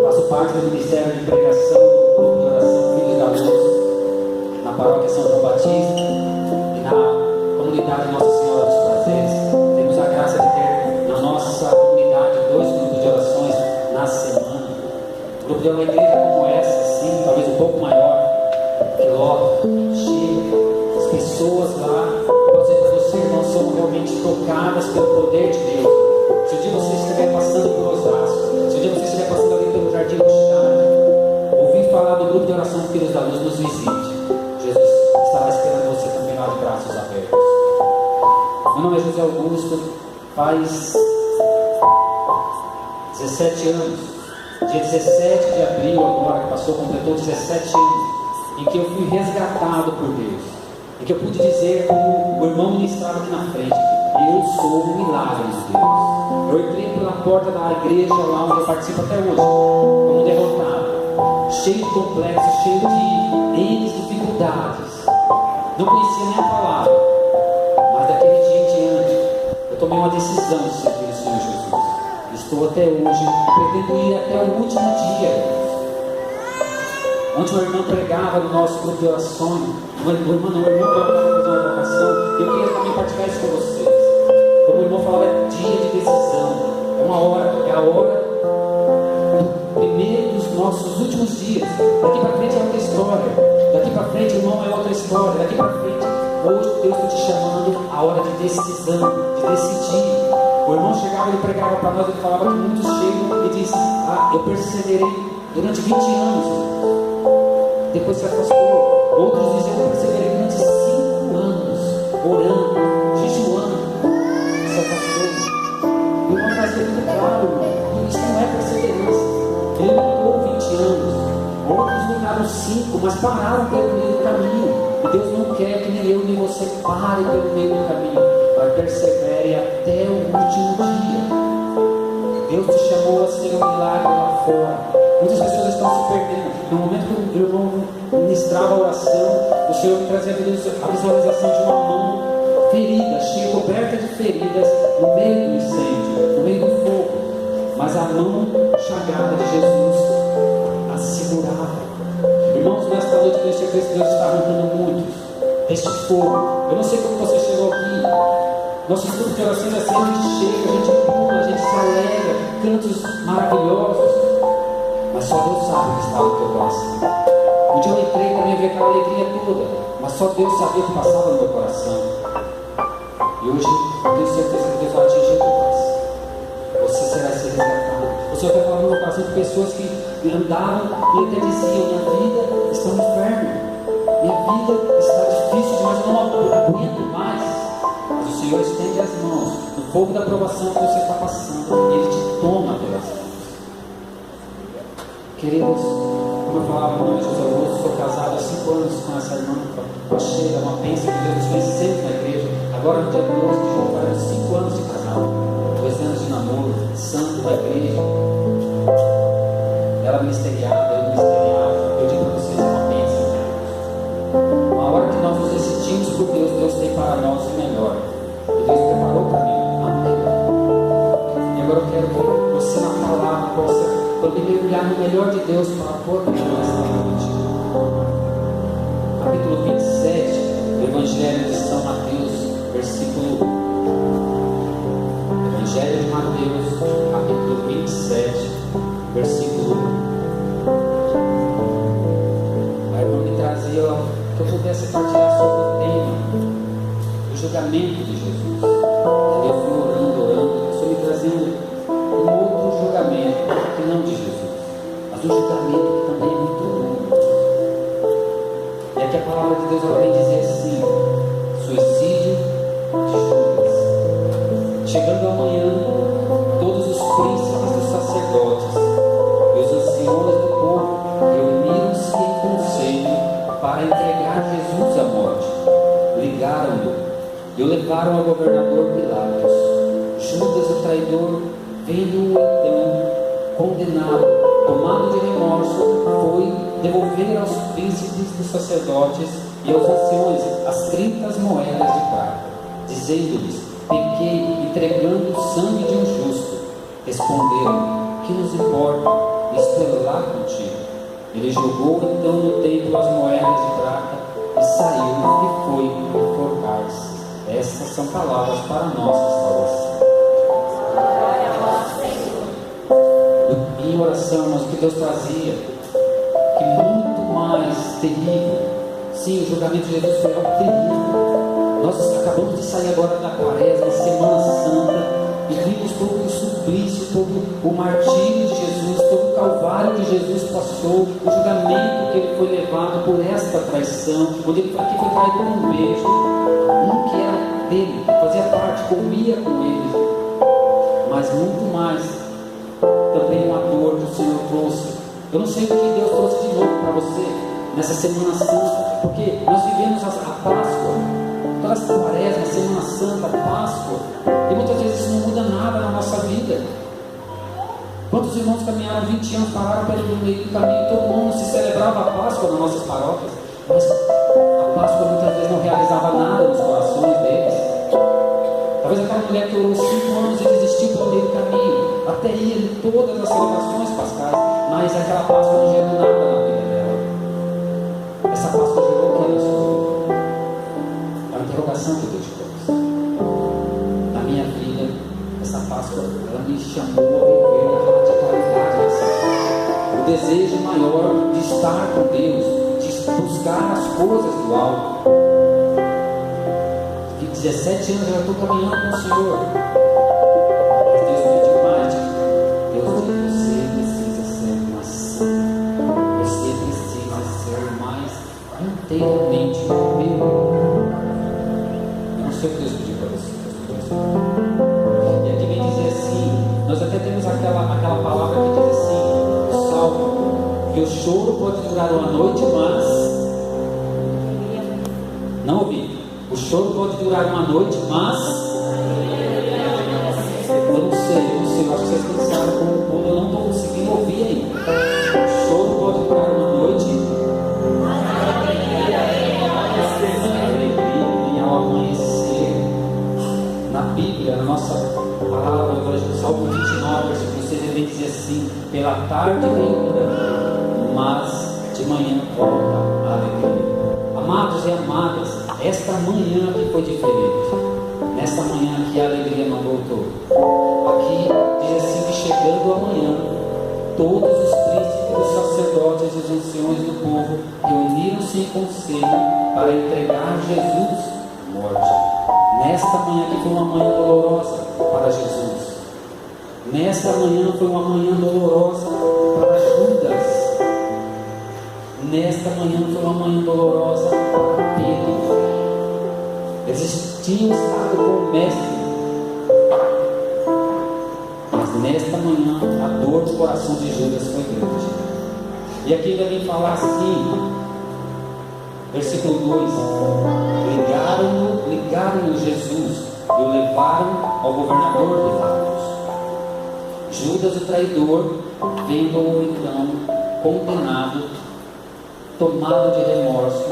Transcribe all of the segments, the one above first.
faço parte do Ministério de Pregação do Grupo de Oração Filhos da Luz, na Paróquia São João Batista e na comunidade Nossa Senhora dos Prazeres. Temos a graça de ter na nossa comunidade 2 grupos de orações na semana. O grupo de uma igreja como essa, assim, talvez um pouco maior, que lota, chega, as pessoas lá, eu posso dizer para você, irmãos, são realmente tocadas pelo poder de Deus. Se um dia você estiver passando por Osasco, se um dia você estiver passando ali pelo Jardim do Chá, ouvir falar do grupo de oração Filhos da Luz, nos visite. Jesus estará esperando você também lá de braços abertos. Meu nome é José Augusto, faz 17 anos, dia 17 de abril agora, que passou, completou 17 anos, em que eu fui resgatado por Deus, em que eu pude dizer, como o irmão ministrava aqui na frente, eu sou um milagre de Deus. Eu entrei pela porta da igreja lá onde eu participo até hoje, como derrotado, cheio de complexos, cheio de N dificuldades, não conhecia nem a palavra, mas daquele dia em diante, eu tomei uma decisão de servir o Senhor Jesus. Estou até hoje, pretendo ir até o último dia. Ontem o irmão pregava no nosso grupo de orações, o irmão colocava fazer uma oração, e eu queria também partilhar isso com vocês. Como o irmão falava, é dia de decisão, é uma hora, é a hora do primeiro dos nossos últimos dias. Daqui para frente é outra história, daqui para frente, irmão, é outra história, daqui para frente, hoje Deus está te chamando a hora de decisão, de decidir. O irmão chegava, ele pregava para nós, ele falava que muitos chegam e dizem, eu perseverei durante 20 anos. Depois se afastou. Outros dizem, eu perseverei durante 5 anos, orando, jejuando, e se afastou. E o irmão fazia muito claro, isso não é perseverança. Ele lutou 20 anos, outros lutaram 5, mas pararam pelo meio do caminho. E Deus não quer que nem eu nem você pare pelo meio do caminho, mas persevere até o último dia. Deus te chamou a ser um milagre lá fora. Muitas pessoas estão se perdendo. No momento que o irmão ministrava a oração, o Senhor me trazia a visualização de uma mão ferida, cheia, coberta de feridas, no meio do incêndio, no meio do fogo. Mas a mão chagada de Jesus a segurava. Irmãos, nesta noite eu tenho certeza que Deus está arrancando muitos deste fogo. Eu não sei como você chegou aqui. Nossos grupos de oração é assim, a gente chega, a gente pula, a gente se alegra, cantos maravilhosos. Mas só Deus sabe o que está no teu coração. Um dia eu entrei para ver aquela alegria toda, mas só Deus sabia o que passava no meu coração. E hoje eu tenho certeza que Deus vai atingir o teu coração. Você será ser resgatado. Você vai falar no meu coração de pessoas que andavam e até diziam, minha vida está no inferno, minha vida está difícil demais, eu não aguento mais. Mas o Senhor estende as mãos no fogo da provação que você está passando, e Ele te toma pelas mãos. Queridos, como eu falava, meu nome é José Augusto, sou casado há 5 anos com essa irmã, a Sheila, uma bênção que Deus nos conhecemos na igreja. Agora, no dia 12 de junho, faremos 5 anos de casal, 2 anos de namoro, santo da igreja. Ela ministeriada, eu ministeriava. Eu digo para vocês, é uma bênção, queridos. Uma hora que nós nos decidimos por Deus, Deus tem para nós o melhor. E Deus preparou para mim a melhor. E agora eu quero que você, na palavra, possa mergulhar no melhor de Deus para pôr nesta noite. Capítulo 27 do Evangelho de São Mateus, versículo 1. Evangelho de Mateus, capítulo 27, versículo 1. A irmã me trazia que eu pudesse partilhar sobre o tema do julgamento de Jesus. E eu fui orando, o Senhor me trazendo um outro julgamento que não de Jesus, mas um julgamento que também é muito longo. E aqui a palavra de Deus ela vem dizer assim: suicídio de Judas. Chegando amanhã, todos os príncipes dos sacerdotes e os anciões do povo reuniram-se em conselho para entregar Jesus à morte. Ligaram-no e o levaram ao governador Pilatos. Judas, o traidor, vendo-o então condenado, tomado de remorso, foi devolver aos príncipes dos sacerdotes e aos anciões as 30 moedas de prata, dizendo-lhes: pequei entregando o sangue de um justo. Responderam: que nos importa? Isto é lá contigo. Ele jogou então no templo as moedas de prata e saiu e foi enforcar-se. Essas são palavras para nossa salvação. Em oração, irmãos, o que Deus fazia, que muito mais terrível. Sim, o julgamento de Jesus foi algo terrível. Nós acabamos de sair agora da Quaresma, Semana Santa, e vimos todo o suplício, todo o martírio de Jesus, todo o calvário que Jesus passou, o julgamento que ele foi levado por esta traição, onde ele foi traído por um beijo, um que era dele, fazia parte, comia com ele, mas muito mais, também uma dor que o Senhor trouxe. Eu não sei o que Deus trouxe de novo para você nessa Semana Santa, porque nós vivemos a Páscoa, toda essa Quaresma, Semana Santa, Páscoa, e muitas vezes isso não muda nada na nossa vida. Quantos irmãos caminharam 20 anos, pararam pelo meio do caminho, todo mundo se celebrava a Páscoa nas nossas paróquias, mas a Páscoa muitas vezes não realizava nada nos corações deles. Talvez aquela mulher que orou 5 anos e desistiu pelo meio do caminho, até ia em todas as celebrações pascais, mas aquela Páscoa não gerou nada na vida dela. Essa Páscoa gerou o que na sua vida? É uma interrogação que Deus te trouxe. Na minha vida, essa Páscoa, ela me chamou a viver a radicalidade dessa vida. O desejo maior de estar com Deus, de buscar as coisas do alto. 17 anos eu já estou caminhando com o Senhor. Mas Deus pediu mais. Deus disse: você precisa ser mais santo. Você precisa ser mais inteiramente meu. Eu não sei o que Deus pediu para você. E aqui vem dizer assim: nós até temos aquela palavra que diz assim, o salmo, que o choro pode durar uma noite, mas não ouvi. O choro pode durar uma noite, mas eu não sei, eu acho que vocês pensaram como eu não estou conseguindo ouvir ainda. O choro pode durar uma noite, a alegria ao amanhecer. Na Bíblia, na nossa palavra, no Evangelho, Salmo 29, versículo 6, ele vem dizer assim: pela tarde vem cura, mas de manhã volta a alegria. Amados e amadas, esta manhã aqui foi diferente. Nesta manhã aqui a alegria não voltou. Aqui diz assim que chegando amanhã, todos os príncipes, os sacerdotes e os anciões do povo reuniram-se em conselho para entregar Jesus à morte. Nesta manhã aqui foi uma manhã dolorosa para Jesus. Nesta manhã foi uma manhã dolorosa para Judas. Nesta manhã foi uma manhã dolorosa para Pedro. Eles tinham estado com o Mestre, mas nesta manhã a dor do coração de Judas foi grande. E aqui ele vem falar assim, versículo 2: ligaram-no Jesus e o levaram ao governador de Pilatos. Judas, o traidor, vendo-o então condenado, tomado de remorso,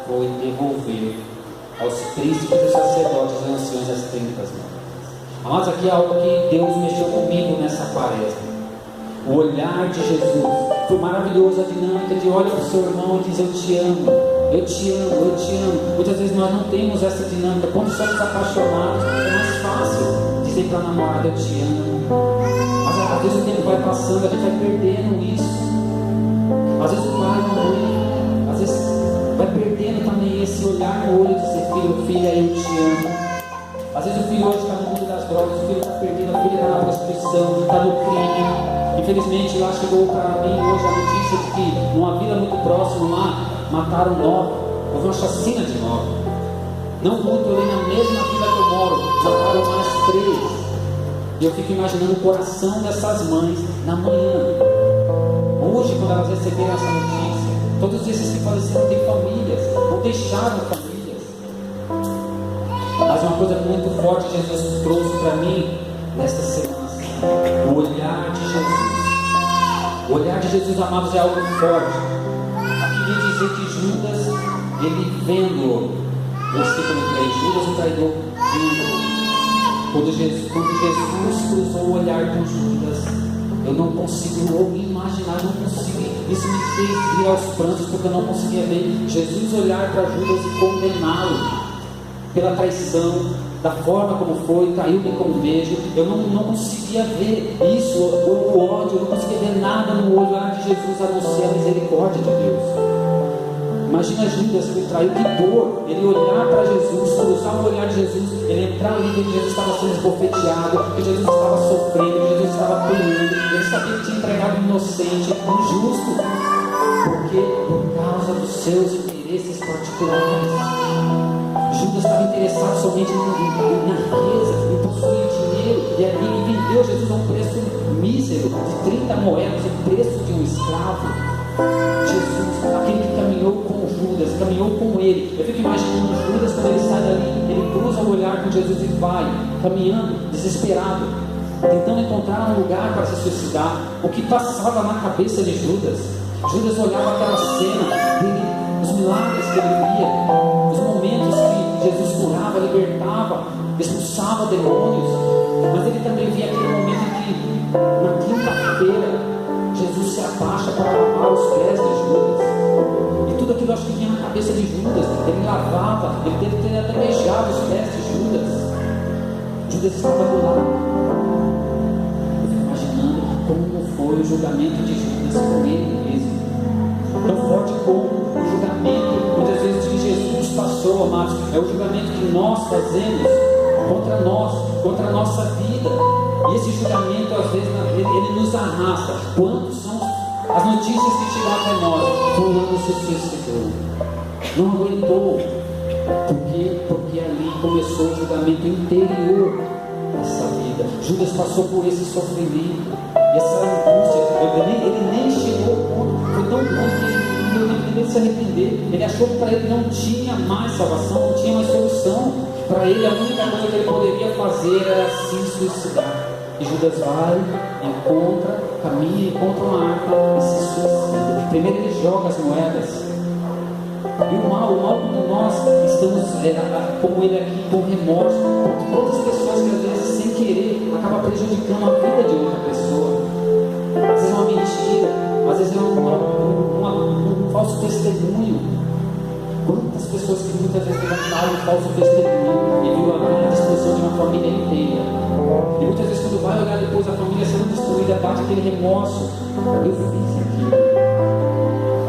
foi devolver aos príncipes e sacerdotes e anciões as 30 moedas. Amados, aqui é algo que Deus mexeu comigo nessa Quaresma. O olhar de Jesus foi maravilhoso, a dinâmica de olha para o seu irmão e diz: eu te amo, eu te amo, eu te amo. Muitas vezes nós não temos essa dinâmica. Quando somos apaixonados, é mais fácil dizer para a namorada: eu te amo. Mas às vezes o tempo vai passando, a gente vai perdendo isso. Às vezes o pai, a mãe, às vezes vai perdendo também esse olhar no olho de dizer: filho, filha, eu te amo. Às vezes o filho hoje está no mundo das drogas, o filho está perdido, a filha está na prostituição, está no crime. Infelizmente lá chegou para mim hoje a notícia de que numa vila muito próxima lá mataram 9. Houve uma chacina de 9. Não muito, ali na mesma vila que eu moro, mataram mais 3. E eu fico imaginando o coração dessas mães na manhã. Hoje, quando elas receberam essa notícia, todos esses que faleceram têm famílias, ou deixaram famílias. Mas uma coisa muito forte Jesus trouxe para mim nesta semana: o olhar de Jesus. O olhar de Jesus, amados, é algo forte. Aqui vem dizer que Judas, ele vendo, versículo 3, Judas o traidor, vendo. Quando Jesus cruzou o olhar com Judas, Eu não consigo imaginar, não consigo. Isso me fez vir aos prantos, porque eu não conseguia ver Jesus olhar para Judas e condená-lo pela traição, da forma como foi, traiu-me com um beijo. Eu não conseguia ver isso, o ódio, eu não conseguia ver nada no olhar de Jesus a não ser a misericórdia de Deus. Imagina Judas que traiu, que dor, ele olhar para Jesus, cruzar o olhar de Jesus, ele entrar ali que Jesus estava sendo esbofeteado, que Jesus estava sofrendo, que Jesus estava apanhando, ele sabia que tinha entregado um inocente, um justo, porque por causa dos seus interesses particulares. Judas estava interessado somente na riqueza, em possuir dinheiro, e vendeu Jesus a um preço mísero de 30 moedas, o preço de um escravo. Jesus, aquele que caminhou com Judas, caminhou com ele. Eu fico imaginando Judas quando ele sai dali, ele cruza o olhar com Jesus e vai, caminhando, desesperado, tentando encontrar um lugar para se suicidar. O que passava na cabeça de Judas? Judas olhava aquela cena dele, os milagres que ele via, os momentos que Jesus curava, libertava, expulsava demônios, mas ele também via aquele momento em que, na quinta-feira, Jesus se abaixa para lavar os pés de Judas, e tudo aquilo acho que vinha na cabeça de Judas. Ele lavava, ele deve ter até beijado os pés de Judas. Judas estava do lado. Eu fico imaginando como foi o julgamento de Judas com ele mesmo, tão forte como o julgamento muitas vezes que Jesus passou, amados. É o julgamento que nós fazemos contra nós, contra a nossa vida. E esse julgamento, às vezes, ele nos arrasta. Quantas são as notícias que chegam até nós? Fulano se suicidou, não aguentou, porque ali começou o julgamento interior dessa vida. Judas passou por esse sofrimento, essa angústia. Ele nem chegou ao ponto, foi tão grande que ele não deu nem se arrepender. Ele achou que para ele não tinha mais salvação, não tinha mais solução. Para ele, a única coisa que ele poderia fazer era se suicidar. E Judas vai, caminha, encontra uma arca e se suicida. Primeiro ele joga as moedas. E o mal quando nós estamos, como ele aqui, com remorso, com todas as pessoas que às vezes, sem querer, acabam prejudicando a vida de outra pessoa. Às vezes é uma mentira, às vezes é um falso testemunho. Quantas pessoas que muitas vezes levantaram um falso testemunho e viu a destruição de uma família inteira. E muitas vezes quando vai olhar depois a família sendo destruída, bate aquele remorso. Eu fiz aquilo,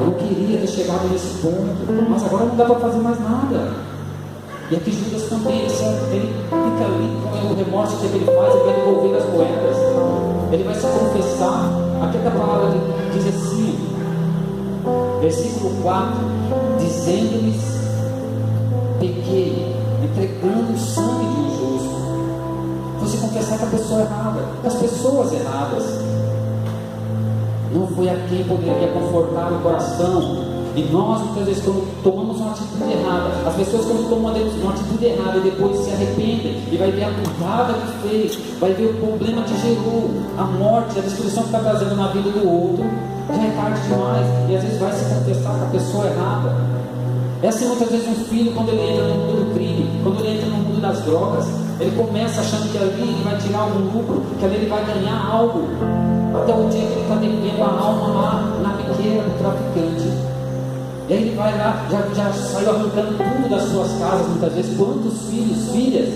eu não queria ter chegado nesse ponto, mas agora não dá para fazer mais nada. E aqui Judas também, ele fica ali com o remorso que ele faz, ele vai devolver as moedas, ele vai se confessar. Aqui a palavra diz assim, versículo 4, dizendo-lhes: pequei, entregando o sangue de um justo. Você confessar com a pessoa errada, com as pessoas erradas. Não foi a quem poderia confortar o coração. E nós muitas vezes, quando tomamos uma atitude errada, as pessoas quando tomam uma atitude errada e depois se arrependem e vai ver a burrada que fez, vai ver o problema que gerou, a morte, a destruição que está trazendo na vida do outro, já é tarde demais, e às vezes vai se confessar com a pessoa errada. É assim muitas vezes um filho, quando ele entra no mundo do crime, quando ele entra no mundo das drogas, ele começa achando que ali ele vai tirar algum lucro, que ali ele vai ganhar algo, até o dia que ele está devendo a alma lá na biqueira do traficante. E aí ele vai lá, já saiu arrancando tudo das suas casas, muitas vezes. Quantos filhos, filhas,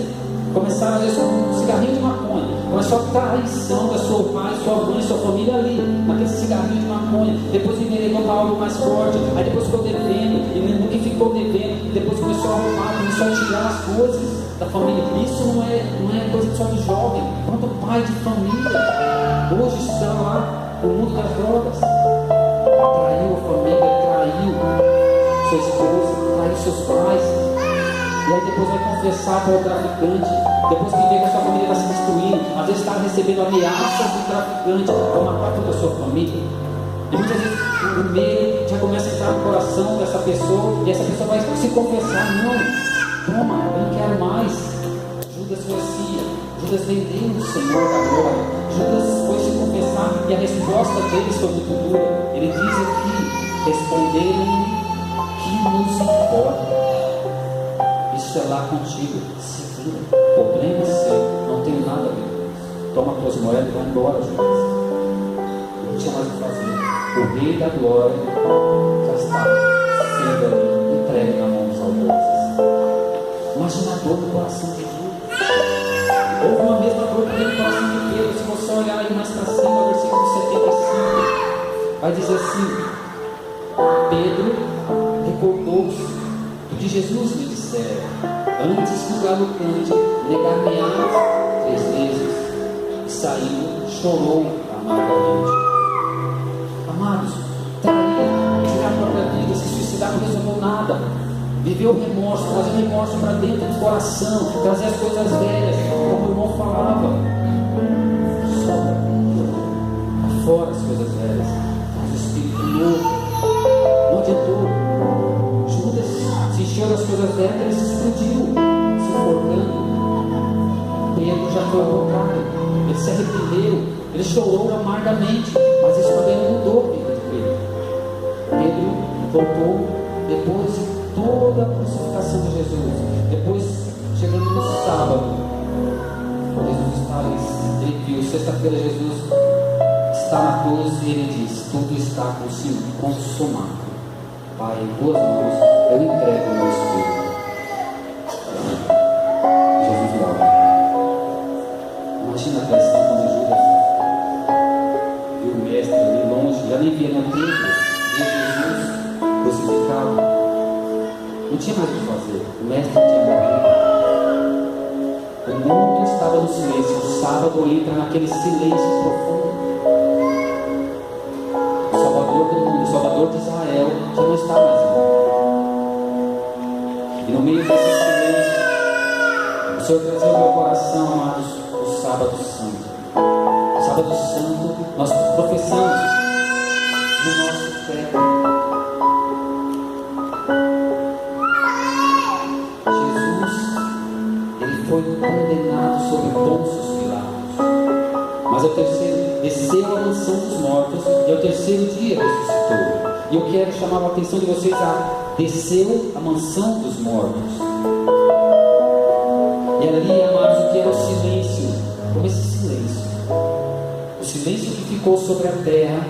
começaram às vezes com um cigarrinho de maconha, começou a traição da sua pai, sua mãe, sua família ali, naquele cigarrinho de maconha, depois enveredou para algo mais forte, aí depois ficou devendo, e ficou devendo, depois começou a roubar, começou a tirar as coisas da família. Isso não é coisa só de jovem, quanto pai de família, hoje está lá no mundo das drogas, traiu a família, traiu sua esposa, traiu seus pais, e aí depois vai confessar para o traficante, depois que vê que a sua família está se destruindo, às vezes está recebendo ameaças do traficante para matar toda a sua família, e muitas vezes o medo já começa a entrar no coração dessa pessoa, e essa pessoa vai se confessar: não, toma, eu não quero mais. Judas foi assim, Judas vendeu o Senhor da glória, Judas foi se confessar, e a resposta deles foi muito dura. Ele diz aqui: responderam-lhe, que nos importa, isso é lá contigo, se vira, o problema é seu, não tenho nada a ver com isso, toma tuas moedas e vai embora, Judas. tinha mais o que fazer. O Rei da Glória já estava sendo ali entregue na mão dos algozes. Imagina a dor no coração de Judas. Houve uma mesma dor também no coração de Pedro. Se você olhar aí mais para cima, versículo 75, vai dizer assim: Pedro recordou-se do que Jesus lhe dissera: antes que o galo cante, negar-me-ás 3 vezes. E saindo, chorou amargamente. Amados, tirar a própria vida, se suicidar não resolveu nada. Viver o remorso, trazer o remorso para dentro do coração, trazer as coisas velhas, como o irmão falava. Solta fora as coisas velhas, traz o Espírito novo. Não adiantou. Judas se encheu das coisas velhas, ele se explodiu, se enforcando. Pedro já foi ao contrário, ele se arrependeu, ele chorou amargamente, mas isso também não mudou a vida de Pedro. Pedro voltou depois de toda a crucificação de Jesus. Depois, chegando no sábado, Jesus estava, ele viu, sexta-feira Jesus está na cruz e ele diz: tudo está consumado. Pai, em tuas mãos eu entrego o meu espírito. Jesus morre. Imagina a traição quando Judas viu o mestre ali longe, já nem via no templo, via Jesus crucificado. Não tinha mais o que fazer, o mestre tinha morrido. O mundo estava no silêncio. O sábado entra naquele silêncio profundo. O Salvador do mundo, o Salvador de Israel, já não está mais ali. E no meio desse silêncio, o Senhor trazia ao meu coração, amados, o Sábado Santo. O Sábado Santo, nós professamos no nosso credo. Foi condenado sobre Pôncio Pilatos, mas ao terceiro desceu à mansão dos mortos e ao terceiro dia ressuscitou. E eu quero chamar a atenção de vocês a desceu à mansão dos mortos. E ali, amados, o que era o silêncio? Como esse silêncio? O silêncio que ficou sobre a terra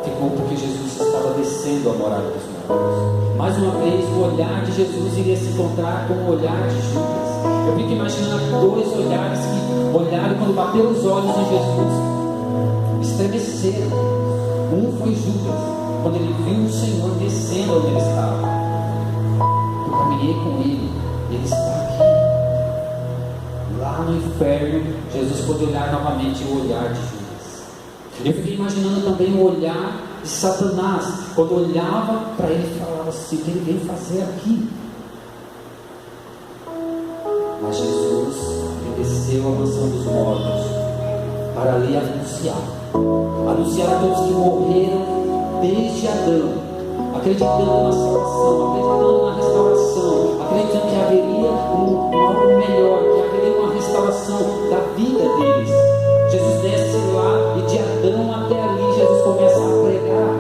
ficou porque Jesus estava descendo à morada dos mortos. Mais uma vez, o olhar de Jesus iria se encontrar com o olhar de Judas. Eu fico imaginando 2 olhares que olharam quando bateu os olhos em Jesus, estremeceram. Um foi Judas, quando ele viu o Senhor descendo onde ele estava. Eu caminhei com ele, ele está aqui. Lá no inferno, Jesus pôde olhar novamente o olhar de Judas. Eu fiquei imaginando também o olhar de Satanás, quando olhava para ele e falava assim: o que ele veio fazer aqui? Mas Jesus, ele desceu à mansão dos mortos para ali anunciar a todos que morreram desde Adão, acreditando na salvação, acreditando na restauração, acreditando que haveria algo melhor, que haveria uma restauração da vida deles. Jesus desce lá e de Adão até ali Jesus começa a pregar.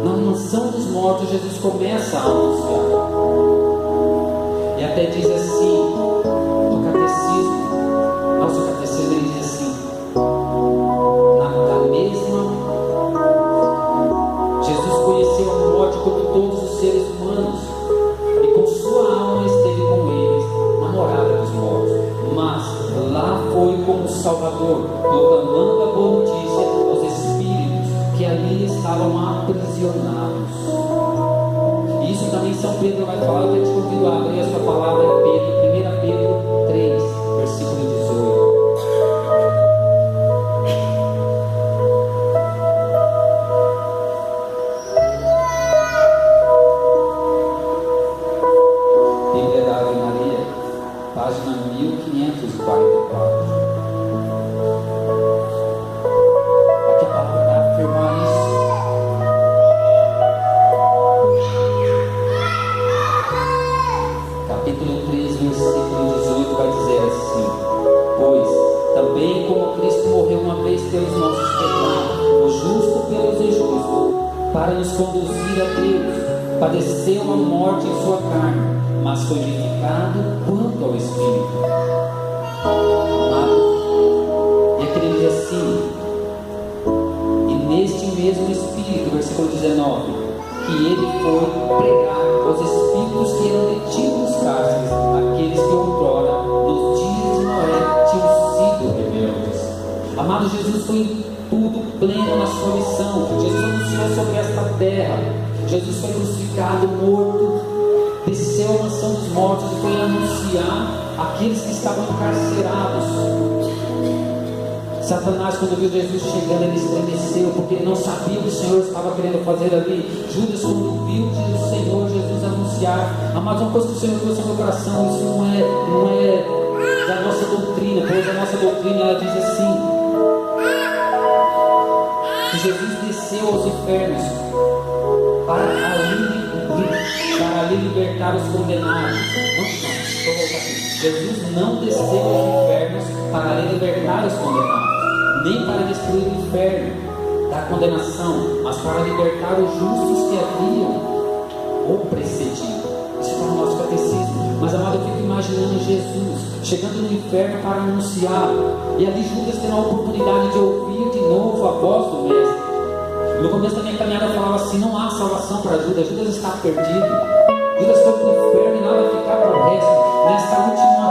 Na mansão dos mortos Jesus começa a anunciar. E até diz assim, no catecismo, nosso catecismo, ele diz assim: na mesma, Jesus conheceu a morte como todos os seres humanos, e com sua alma esteve com eles na morada dos mortos, mas lá foi como Salvador, proclamando a boa notícia aos espíritos que ali estavam aprisionados. E isso também São Pedro vai falar. Eu quero te convido a abrir a sua palavra em Pedro, 1 Pedro 3, versículo 18. Bíblia da Ave Maria, página 1544. Aqui a palavra vai afirmar isso. Capítulo 3, versículo 18 vai dizer assim: pois também como Cristo morreu uma vez pelos nossos pecados, o justo pelos injustos, para nos conduzir a Deus, padeceu a morte em sua carne, mas foi vivificado quanto ao Espírito. Amado, e aqui ele diz assim: mesmo Espírito, versículo 19, que ele foi pregar aos espíritos que eram detidos nos cárceres, aqueles que outrora, nos dias de Noé, tinham sido rebeldes. Amado, Jesus foi em tudo pleno na sua missão. Jesus anunciou sobre esta terra. Jesus foi crucificado, morto, desceu à mansão dos mortos e foi anunciar àqueles que estavam encarcerados. Satanás, quando viu Jesus chegando, ele estremeceu, porque ele não sabia o que o Senhor estava querendo fazer ali. Judas, quando viu o Senhor Jesus anunciar, amados, uma coisa que o Senhor trouxe ao meu coração, isso não é da nossa doutrina, pois a nossa doutrina ela diz assim, que Jesus desceu aos infernos para ali libertar os condenados. Jesus não desceu aos infernos para ali libertar os condenados, nem para destruir o inferno da condenação, mas para libertar os justos que haviam o precedido. Isso está no nosso catecismo. Mas, amado, eu fico imaginando Jesus chegando no inferno para anunciar, e ali Judas tendo a oportunidade de ouvir de novo a voz do Mestre. No começo da minha caminhada eu falava assim: não há salvação para Judas, Judas está perdido. Judas foi para o inferno e nada vai ficar para o resto. Nesta última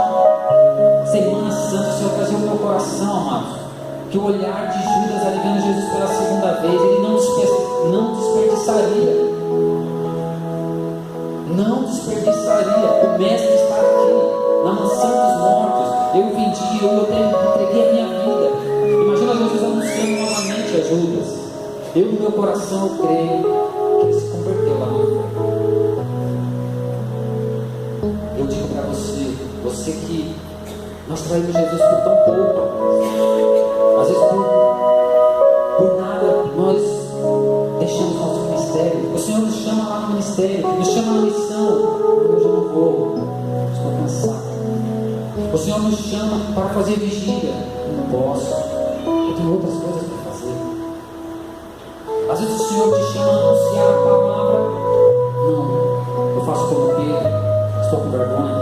Semana Santa, o Senhor trazia o meu coração, amados, que o olhar de Judas ali vendo Jesus pela segunda vez, ele não desperdiçaria. Não desperdiçaria. O Mestre está aqui, na mansão dos mortos. Eu vendi, eu até entreguei a minha vida. Imagina Jesus anunciando novamente a Judas. Eu no meu coração eu creio que ele se converteu lá no inferno. Eu digo para você que nós traímos Jesus por tão pouco. Às vezes por nada nós deixamos nosso ministério. O Senhor nos chama lá no ministério, nos chama na missão. Hoje eu não vou, estou cansado. O Senhor nos chama para fazer vigília. Eu não posso, eu tenho outras coisas para fazer. Às vezes o Senhor te chama a anunciar a palavra. Não, eu faço como Pedro, estou com vergonha.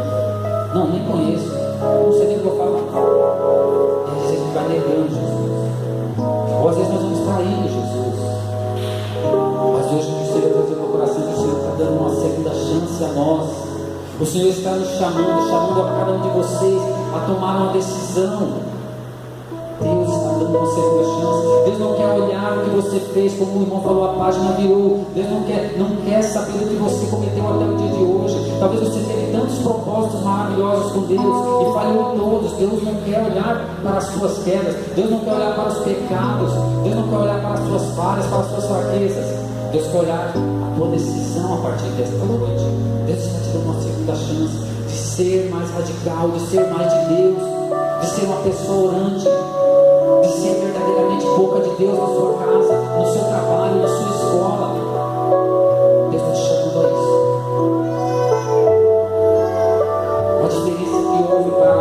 Não, nem conheço, não sei nem o que eu falo. E às vezes a gente vai negando Jesus. Ou às vezes nós vamos traindo Jesus. Mas hoje o Senhor está no meu coração, que o Senhor está dando uma segunda chance a nós. O Senhor está nos chamando a cada um de vocês a tomar uma decisão. Deus está dando uma segunda chance. Deus não quer olhar o que você fez, como o irmão falou, a página virou. Deus não quer saber do que você cometeu até o dia de hoje. Talvez você teve tantos propósitos maravilhosos com Deus e falhou em todos. Deus não quer olhar para as suas quedas. Deus não quer olhar para os pecados. Deus não quer olhar para as suas falhas, para as suas fraquezas. Deus quer olhar a tua decisão a partir desta noite. Deus está te dando uma segunda chance de ser mais radical, de ser mais de Deus, de ser uma pessoa orante, de ser verdadeiramente boca de Deus na sua casa, no seu trabalho, na sua escola. Deus está te chamando a isso. A diferença que houve para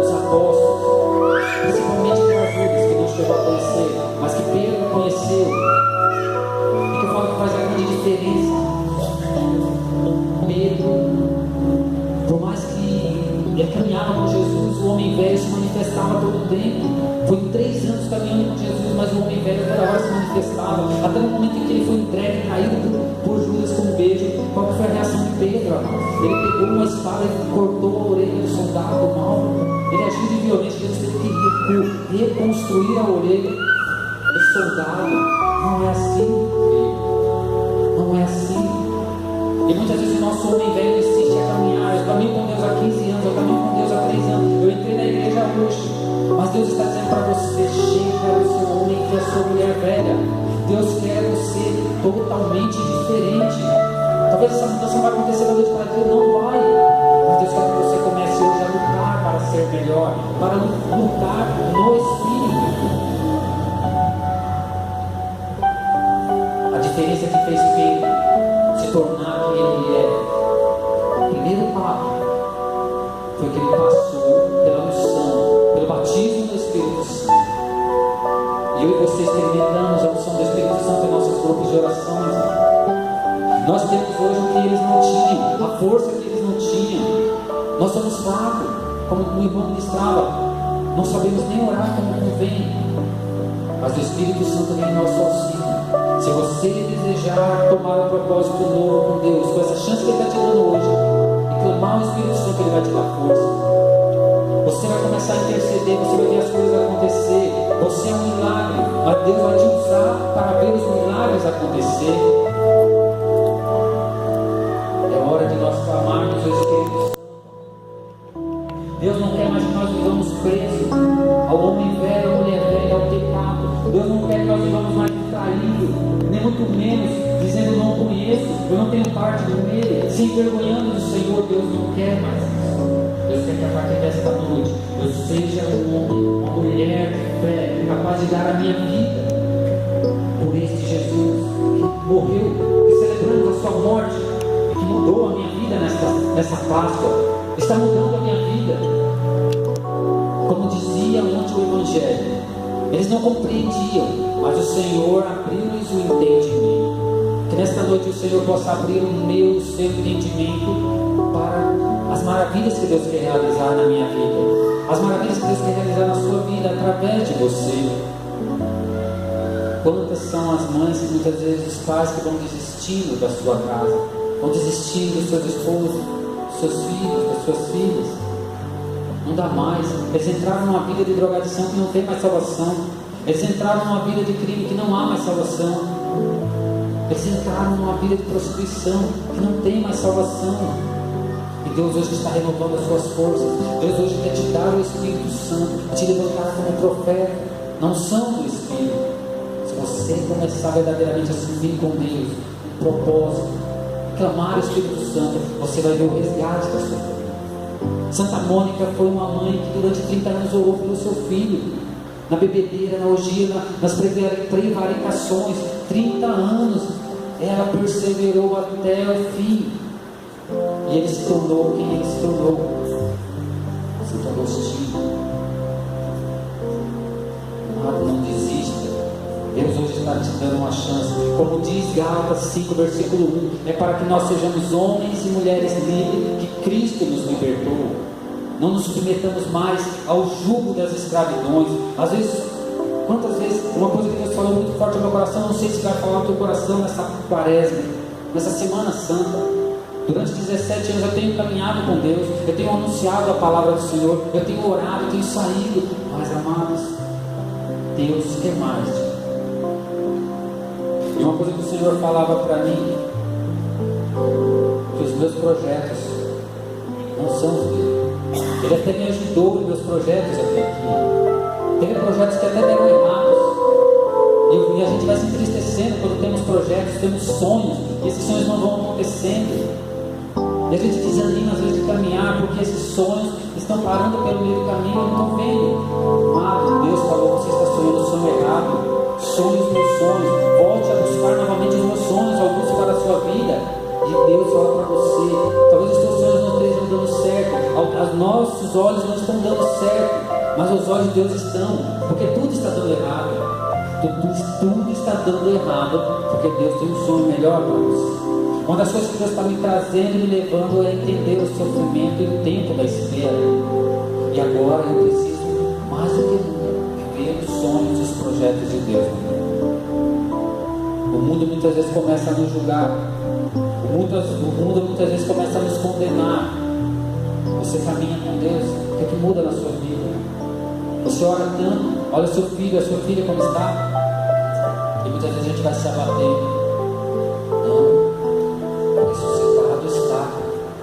os apóstolos, principalmente para Judas, que não chegou a conhecer, mas que Pedro conheceu, e que eu falo que faz a grande diferença. Pedro, por mais que ele caminhava com Jesus, o homem velho se manifestava todo o tempo. Foi 3 anos caminhando com Jesus, mas o homem velho toda hora se manifestava. Até no momento em que ele foi entregue, caído por Judas com um beijo. Qual foi a reação de Pedro? Ele pegou uma espada e cortou a orelha do soldado mau. Ele agiu de violência. Jesus teve que reconstruir a orelha do soldado. Não é assim, não é assim. E muitas vezes o nosso homem velho insiste a caminhar. Eu caminho com Deus há 15 anos, eu caminho com Deus há 3 anos. Eu entrei na igreja hoje. Mas Deus está dizendo para você: chega o seu homem que é a sua mulher velha. Deus quer você totalmente diferente. Talvez essa mudança vai acontecer da noite para dia, não vai. Mas Deus quer que você comece hoje a lutar para ser melhor, para lutar no Espírito. A diferença que fez Pedro se tornar quem ele é, o primeiro passo foi que ele passou pela unção, pelo batismo do Espírito Santo. E eu e você experimentamos a unção do Espírito Santo em nossos grupos de orações. Nós temos hoje o que eles não tinham, a força que eles não tinham. Nós somos fracos, como o irmão ministrava, não sabemos nem orar como convém. Mas o Espírito Santo vem em nosso auxílio. você desejar tomar um propósito novo com Deus, com essa chance que Ele está te dando hoje, e clamar ao Espírito Santo que Ele vai te dar força, você vai começar a interceder, você vai ver as coisas acontecer. Você é um milagre, mas Deus vai te usar para ver os milagres acontecer. É hora de nós clamarmos ao Espírito Santo. Deus não quer mais que nós vivamos presos ao homem velho, à mulher velha, ao pecado. Deus não quer que nós vivamos mais distraídos, nem muito menos dizendo não conheço, eu não tenho parte com Ele, se envergonhando do Senhor. Deus não quer mais isso. Deus quer que a partir desta noite eu seja um homem, uma mulher de fé, capaz de dar a minha vida por este Jesus que morreu, que celebramos a sua morte, que mudou a minha vida nessa Páscoa, está mudando a minha vida. Como dizia ontem o Evangelho, eles não compreendiam, mas o Senhor abriu-lhes o entendimento. Que nesta noite o Senhor possa abrir o meu e o seu entendimento para as maravilhas que Deus quer realizar na minha vida, as maravilhas que Deus quer realizar na sua vida através de você. Quantas são as mães e muitas vezes os pais que vão desistindo da sua casa, vão desistindo dos seus esposos, dos seus filhos, das suas filhas. Não dá mais. Eles entraram numa vida de drogadição que não tem mais salvação. Eles entraram numa vida de crime que não há mais salvação. Eles entraram numa vida de prostituição que não tem mais salvação. E Deus hoje está renovando as suas forças. Deus hoje quer te dar o Espírito Santo, te levantar como profeta, não são do Espírito. Se você começar verdadeiramente a servir com Deus, um propósito, clamar o Espírito Santo, você vai ver o resgate da sua vida. Santa Mônica foi uma mãe que durante 30 anos orou pelo seu filho, na bebedeira, na orgia, nas prevaricações. 30 anos ela perseverou até o fim. E ele se tornou quem ele se tornou. Se tornou hostil. Não desista. Deus hoje está te dando uma chance. Como diz Gálatas 5, versículo 1, é para que nós sejamos homens e mulheres livres, que Cristo nos libertou. Não nos submetamos mais ao jugo das escravidões. Às vezes, quantas vezes, uma coisa que Deus falou muito forte no meu coração, não sei se vai falar no teu coração nessa quaresma, nessa Semana Santa. Durante 17 anos eu tenho caminhado com Deus, eu tenho anunciado a palavra do Senhor, eu tenho orado, eu tenho saído, mas amados, Deus quer mais. E uma coisa que o Senhor falava para mim, que os meus projetos não são os dele. Ele até me ajudou em meus projetos até aqui. Teve projetos que até deram errados. E a gente vai se entristecendo quando temos projetos, temos sonhos, e esses sonhos não vão acontecendo. E a gente desanima às vezes de caminhar, porque esses sonhos estão parando pelo meio do caminho e não estão vendo. Amado, Deus falou, você está sonhando o sonho errado. Sonhe os meus sonhos. Volte a buscar novamente os meus sonhos, alguns para a sua vida. E Deus fala para você, talvez os seus sonhos não estejam dando certo, aos nossos olhos não estão dando certo, mas os olhos de Deus estão, porque tudo está dando errado. Tudo está dando errado, porque Deus tem um sonho melhor para você. Uma das coisas que Deus está me trazendo e me levando é entender o sofrimento e o tempo da espera. E agora eu preciso, mais do que nunca, viver os sonhos e os projetos de Deus. O mundo muitas vezes começa a nos julgar. O mundo muitas vezes começa a nos condenar. Você caminha com Deus, o que muda na sua vida? Você ora tanto, olha o seu filho, a sua filha como está, e muitas vezes a gente vai se abater. Não, ressuscitado está.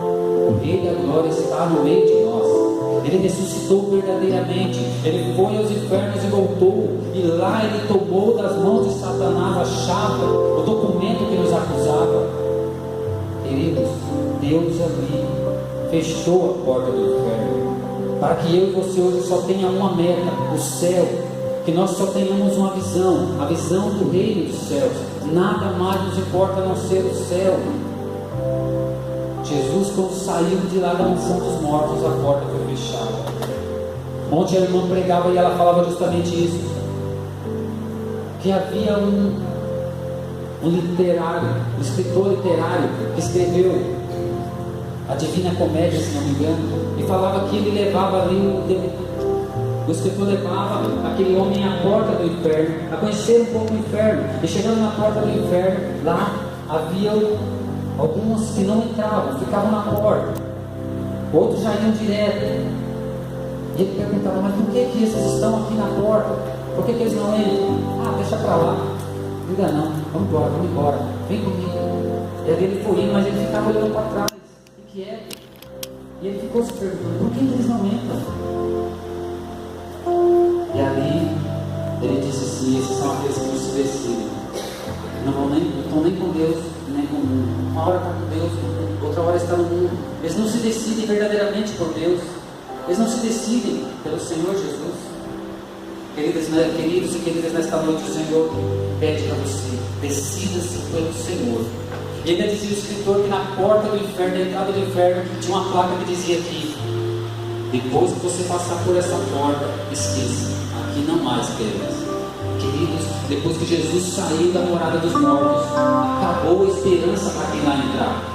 O Rei da Glória está no meio de nós. Ele ressuscitou verdadeiramente. Ele foi aos infernos e voltou. E lá ele tomou das mãos de Satanás a chave, o documento que nos acusava. Queridos, Deus ali fechou a porta do inferno, para que eu e você hoje só tenha uma meta, o céu, que nós só tenhamos uma visão, a visão do reino dos céus. Nada mais nos importa a não ser o céu. Jesus, quando saiu de lá da mansão dos mortos, a porta foi fechada. Ontem a irmã pregava e ela falava justamente isso, que havia um literário, um escritor literário que escreveu a Divina Comédia, se não me engano, e falava que ele levava ali O escritor levava aquele homem à porta do inferno, a conhecer um pouco o inferno. E chegando na porta do inferno, lá havia alguns que não entravam, ficavam na porta. Outros já iam direto. E ele perguntava, mas por que esses estão aqui na porta? Por que eles não entram? Ah, deixa para lá. Liga não, vamos embora, vem comigo. E aí ele foi indo, mas ele ficava olhando para trás, inquieto. E ele ficou se perguntando, por que eles não entram? E ali ele disse assim, esses são aqueles que não se decidem. Não estão nem com Deus, nem com o mundo. Uma hora está com Deus, outra hora está no mundo. Eles não se decidem verdadeiramente por Deus. Eles não se decidem pelo Senhor Jesus. Queridos e queridas, nesta noite o Senhor pede para você, decida-se pelo Senhor. E ainda dizia o escritor que na porta do inferno, na entrada do inferno, tinha uma placa que dizia aqui: depois que você passar por essa porta, esqueça, aqui não mais queremos. Queridos, depois que Jesus saiu da morada dos mortos, acabou a esperança para quem lá entrar.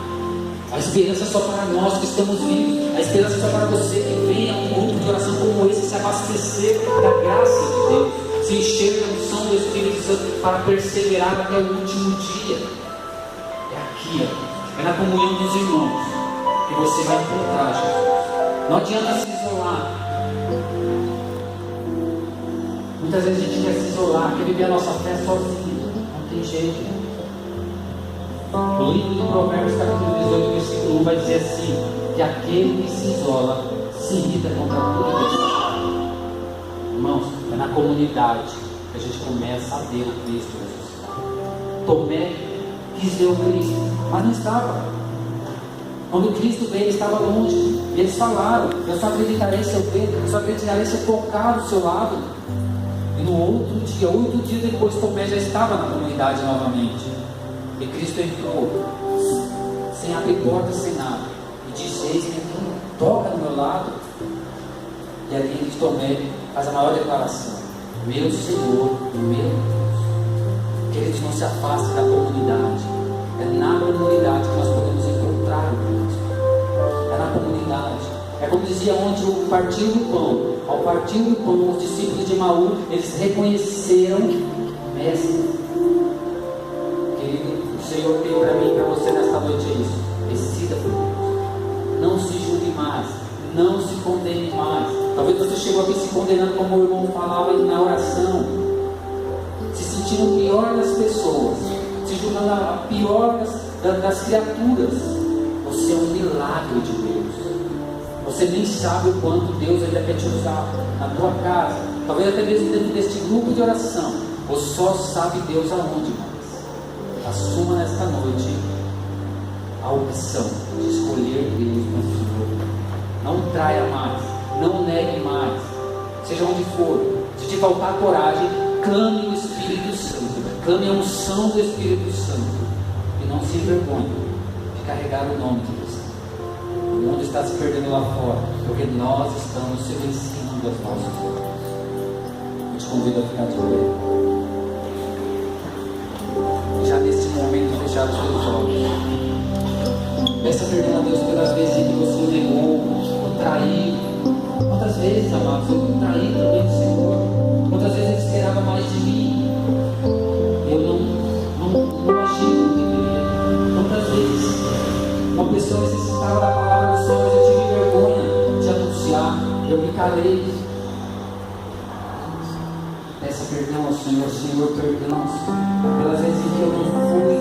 A esperança é só para nós que estamos vivos. A esperança é só para você que venha a um grupo de oração como esse, se abastecer da graça de Deus, se encher da unção do Espírito Santo para perseverar até o último dia. É aqui, ó, é na comunhão dos irmãos que você vai encontrar Jesus. Não adianta se isolar. Muitas vezes a gente quer se isolar, quer viver a nossa fé sozinho. Não tem jeito. O livro de Provérbios, capítulo 18, versículo 1 vai dizer assim: que aquele que se isola se irrita contra tudo isso. Irmãos, é na comunidade que a gente começa a ver o Cristo ressuscitado. Tomé quis ver o Cristo, mas não estava. Quando Cristo veio, ele estava longe. E eles falaram: eu só acreditarei se eu ver, eu só acreditarei se eu tocar do seu lado. E no outro dia, 8 dias depois, Tomé já estava na comunidade novamente. E Cristo entrou, sem abrir porta, sem nada, e disse: eis-me aqui, toca no meu lado. E ali ele, Tomé, faz a maior declaração: meu Senhor e meu Deus. Queridos, não se afaste da comunidade. É na comunidade que nós podemos encontrar o Cristo. É na comunidade. É como dizia ontem o partir do pão. Ao partir do pão, os discípulos de Emaú, eles reconheceram o Mestre. O Senhor tem para mim e para você nesta noite é isso: decida por Deus. Não se julgue mais, não se condene mais. Talvez você chegou aqui se condenando, como o irmão falava na oração, se sentindo o pior das pessoas, se julgando a pior das criaturas. Você é um milagre de Deus. Você nem sabe o quanto Deus ainda quer te usar na tua casa, talvez até mesmo dentro deste grupo de oração. Você só sabe Deus aonde, irmão. Assuma nesta noite a opção de escolher Deus como Senhor. Não traia mais, não negue mais, seja onde for. Se te faltar coragem, clame o Espírito Santo, clame a unção do Espírito Santo, e não se envergonhe de carregar o nome de Deus. O mundo está se perdendo lá fora, porque nós estamos silenciando as nossas vozes. Eu te convido a ficar de pé. Já neste momento, fechar os seus olhos. Peça perdão a Deus pelas vezes que você negou, ou traiu. Quantas vezes, amados, eu traí também do Senhor. Quantas vezes Ele esperava mais de mim. Eu não agi como deveria. Quantas vezes uma pessoa necessitava da palavra do Senhor, mas eu tive vergonha de anunciar. Eu me calei. Peça perdão ao Senhor, Senhor, perdão pelas vezes em que eu não fui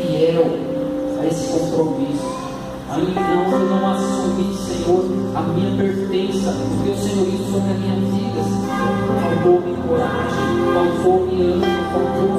fiel a esse compromisso. Eu não assumi, Senhor, a minha pertença, o teu senhorio sobre a minha vida. Faltou-me coragem, faltou-me ânimo, faltou